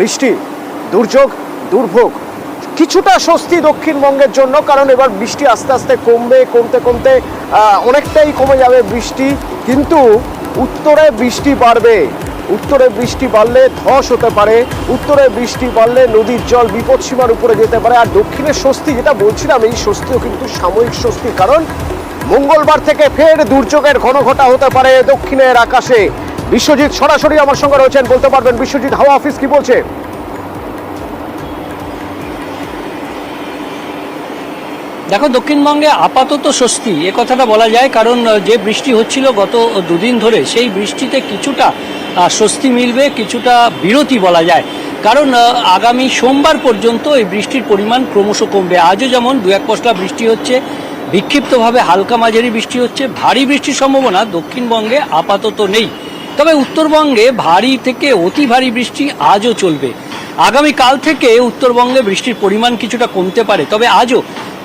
বৃষ্টি, দুর্যোগ, দুর্ভোগ কিছুটা স্বস্তি দক্ষিণবঙ্গের জন্য, কারণ এবার বৃষ্টি আস্তে আস্তে কমতে কমতে অনেকটাই কমে যাবে বৃষ্টি। কিন্তু উত্তরে বৃষ্টি বাড়বে, উত্তরে বৃষ্টি বাড়লে ধস হতে পারে, উত্তরে বৃষ্টি বাড়লে নদীর জল বিপদসীমার উপরে যেতে পারে। আর দক্ষিণের স্বস্তি যেটা বলছিলাম, এই স্বস্তিও কিন্তু সাময়িক স্বস্তি, কারণ মঙ্গলবার থেকে ফের দুর্যোগের ঘনঘটা হতে পারে দক্ষিণের আকাশে। বিশ্বজিৎ সরাসরি আমার সঙ্গে রয়েছেন, বলতে পারবেন বিশ্বজিৎ, হাওয়া অফিস কি বলছে? দেখো, দক্ষিণবঙ্গে আপাতত স্বস্তি এ কথাটা বলা যায়, কারণ যে বৃষ্টি হচ্ছিল গত দুদিন ধরে, সেই বৃষ্টিতে কিছুটা স্বস্তি মিলবে, কিছুটা বিরতি বলা যায়। কারণ আগামী সোমবার পর্যন্ত এই বৃষ্টির পরিমাণ ক্রমশ কমবে। আজও যেমন দু এক পশলা বৃষ্টি হচ্ছে, বিক্ষিপ্তভাবে হালকা মাঝারি বৃষ্টি হচ্ছে, ভারী বৃষ্টির সম্ভাবনা দক্ষিণবঙ্গে আপাতত নেই। তবে উত্তরবঙ্গে ভারী থেকে অতি ভারী বৃষ্টি আজও চলবে। আগামীকাল থেকে উত্তরবঙ্গে বৃষ্টির পরিমাণ কিছুটা কমতে পারে, তবে আজও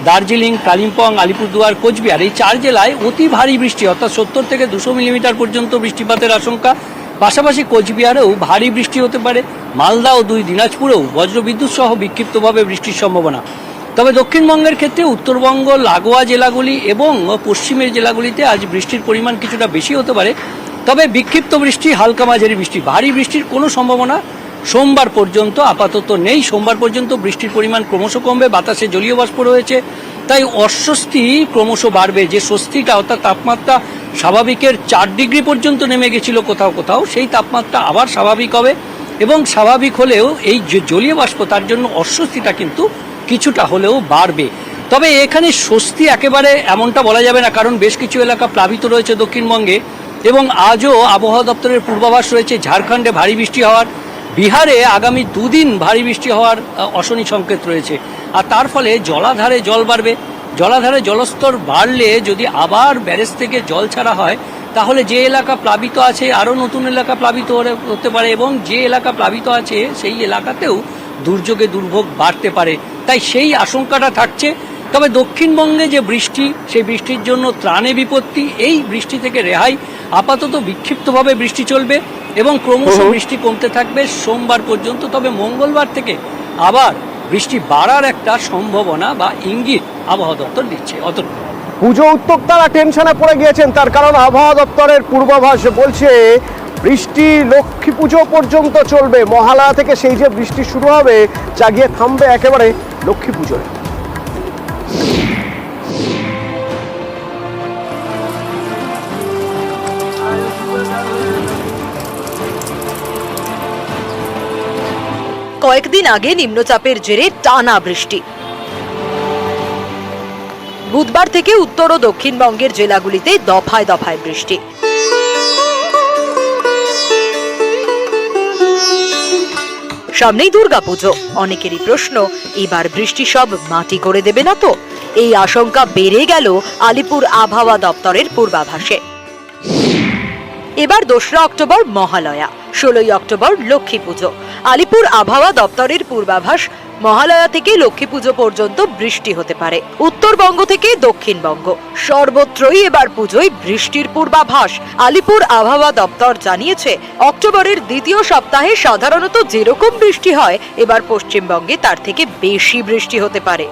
দার্জিলিং, কালিম্পং, আলিপুরদুয়ার, কোচবিহার এই 4 জেলায় অতি ভারী বৃষ্টি অর্থাৎ 70 থেকে 200 মিলিমিটার পর্যন্ত বৃষ্টিপাতের আশঙ্কা। পাশাপাশি কোচবিহারেও ভারী বৃষ্টি হতে পারে, মালদা ও 2 দিনাজপুরেও বজ্রবিদ্যুৎ সহ বিক্ষিপ্তভাবে বৃষ্টির সম্ভাবনা। তবে দক্ষিণবঙ্গের ক্ষেত্রে উত্তরবঙ্গ লাগোয়া জেলাগুলি এবং পশ্চিমের জেলাগুলিতে আজ বৃষ্টির পরিমাণ কিছুটা বেশি হতে পারে। তবে বিক্ষিপ্ত বৃষ্টি, হালকা মাঝারি বৃষ্টি, ভারী বৃষ্টির কোনো সম্ভাবনা সোমবার পর্যন্ত আপাতত নেই। সোমবার পর্যন্ত বৃষ্টির পরিমাণ ক্রমশ কমবে, বাতাসে জলীয় বাষ্প রয়েছে, তাই অস্বস্তি ক্রমশ বাড়বে। যে স্বস্তিটা অর্থাৎ তাপমাত্রা স্বাভাবিকের 4 ডিগ্রি পর্যন্ত নেমে গেছিল কোথাও কোথাও, সেই তাপমাত্রা আবার স্বাভাবিক হবে। এবং স্বাভাবিক হলেও এই যে জলীয় বাষ্প, তার জন্য অস্বস্তিটা কিন্তু কিছুটা হলেও বাড়বে। তবে এখানে স্বস্তি একেবারে এমনটা বলা যাবে না, কারণ বেশ কিছু এলাকা প্লাবিত রয়েছে দক্ষিণবঙ্গে, এবং আজও আবহাওয়া দপ্তরের পূর্বাভাস রয়েছে ঝাড়খণ্ডে ভারী বৃষ্টি হওয়ার, বিহারে আগামী 2 দিন ভারী বৃষ্টি হওয়ার অশনি সংকেত রয়েছে। আর তার ফলে জলাধারে জল বাড়বে। জলাধারে জলস্তর বাড়লে যদি আবার ব্যারেজ থেকে জল ছাড়া হয়, তাহলে যে এলাকা প্লাবিত আছে আরও নতুন এলাকা প্লাবিত হতে পারে, এবং যে এলাকা প্লাবিত আছে সেই এলাকাতেও দুর্যোগে দুর্ভোগ বাড়তে পারে। তাই সেই আশঙ্কাটা থাকছে। তবে দক্ষিণবঙ্গে যে বৃষ্টি, সেই বৃষ্টির জন্য ত্রাণে বিপত্তি, এই বৃষ্টি থেকে রেহাই। আপাতত বিক্ষিপ্তভাবে বৃষ্টি চলবে এবং ক্রমশ বৃষ্টি কমতে থাকবে সোমবার পর্যন্ত। তবে মঙ্গলবার থেকে আবার বৃষ্টি বাড়ার একটা সম্ভাবনা বা ইঙ্গিত আবহাওয়া দপ্তর দিচ্ছে। পুজো উত্তপ্তারা টেনশনে পড়ে গিয়েছেন, তার কারণ আবহাওয়া দপ্তরের পূর্বাভাস বলছে বৃষ্টি লক্ষ্মী পুজো পর্যন্ত চলবে। মহালয়া থেকে সেই যে বৃষ্টি শুরু হবে, যা গিয়ে থামবে একেবারে লক্ষ্মী পুজোয়। কয়েকদিন আগে নিম্নচাপের জেরে টানা বৃষ্টি। বুধবার থেকে উত্তর ও দক্ষিণবঙ্গের জেলাগুলিতে দফায় দফায় বৃষ্টি। সামনেই দুর্গাপুজো, অনেকেরই প্রশ্ন, এবার বৃষ্টি সব মাটি করে দেবে না তো? এই আশঙ্কা বেড়ে গেল আলিপুর আবহাওয়া দপ্তরের পূর্বাভাসে। এবার 2রা অক্টোবর মহালয়া, 16ই অক্টোবর লক্ষ্মী পুজো। আলিপুর আবহাওয়া দপ্তরের পূর্বাভাস, মহালয়া থেকে লক্ষ্মী পুজো পর্যন্ত বৃষ্টি হতে পারে। উত্তরবঙ্গ থেকে দক্ষিণবঙ্গ সর্বত্রই এবার পুজোয় বৃষ্টির পূর্বাভাস। আলিপুর আবহাওয়া দপ্তর জানিয়েছে, অক্টোবরের 2য় সপ্তাহে সাধারণত যেরকম বৃষ্টি হয়, এবার পশ্চিমবঙ্গে তার থেকে বেশি বৃষ্টি হতে পারে।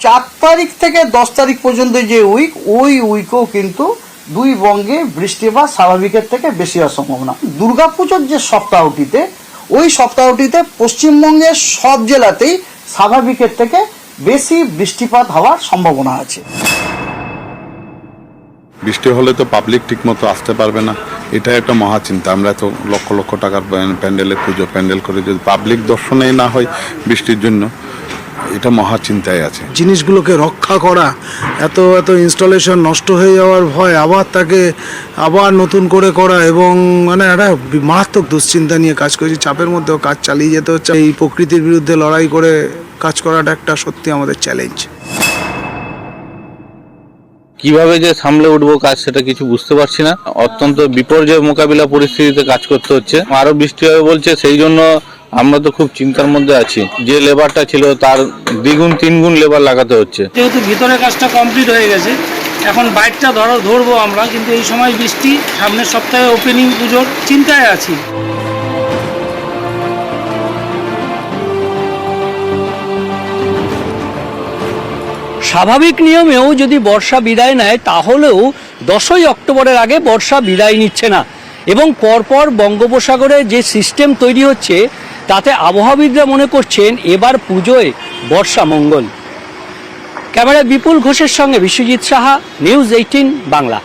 4 তারিখ থেকে 10 তারিখ পর্যন্ত যে ওই উইকও কিন্তু 2 বঙ্গে বৃষ্টিপাত স্বাভাবিকের থেকে বেশি হওয়ার সম্ভাবনা। দুর্গাপুজোর যে সপ্তাহটিতে, ওই সপ্তাহটিতে পশ্চিমবঙ্গের সব জেলাতেই স্বাভাবিকের থেকে বেশি বৃষ্টিপাত হওয়ার সম্ভাবনা আছে। বৃষ্টি হলে তো পাবলিক ঠিক মতো আসতে পারবে না, এটা একটা মহা চিন্তা। আমরা তো লক্ষ লক্ষ টাকার প্যান্ডেলে পুজো প্যান্ডেল করে, যদি পাবলিক দর্শনেই না হয় বৃষ্টির জন্য, এটা মহা চিন্তায় আছে। জিনিসগুলোকে রক্ষা করা, এত ইনস্টলেশন নষ্ট হয়ে যাওয়ার ভয়, আবার তাকে আবার নতুন করে করা, এবং মানে একটা মারাত্মক দুশ্চিন্তা নিয়ে কাজ করেছি। চাপের মধ্যেও কাজ চালিয়ে যেতে হচ্ছে। এই প্রকৃতির বিরুদ্ধে লড়াই করে কাজ করাটা একটা সত্যি আমাদের চ্যালেঞ্জ। কিভাবে যে সামলে উঠবো কাজ, সেটা কিছু বুঝতে পারছি না। অত্যন্ত বিপর্যয় মোকাবিলা পরিস্থিতিতে কাজ করতে হচ্ছে। আরো বৃষ্টি হবে বলছে, সেই জন্য আমরা তো খুব চিন্তার মধ্যে আছি। যে লেবারটা ছিল তার 2 গুণ 3 গুণ লেবার লাগাতে হচ্ছে। যেহেতু ভিতরের কাজটা কমপ্লিট হয়ে গেছে, এখন বাইকটা ধরবো আমরা, কিন্তু এই সময় বৃষ্টি, সামনের সপ্তাহে ওপেনিং পুজোর চিন্তায় আছি। স্বাভাবিক নিয়মেও যদি বর্ষা বিদায় নেয় তাহলেও 10ই অক্টোবরের আগে বর্ষা বিদায় নিচ্ছে না এবং পরপর বঙ্গোপসাগরে যে সিস্টেম তৈরি হচ্ছে তাতে আবহাওয়াবিদরা মনে করছেন এবার পুজোয় বর্ষা মঙ্গল। ক্যামেরায় বিপুল ঘোষের সঙ্গে বিশ্বজিৎ সাহা, নিউজ 18 বাংলা।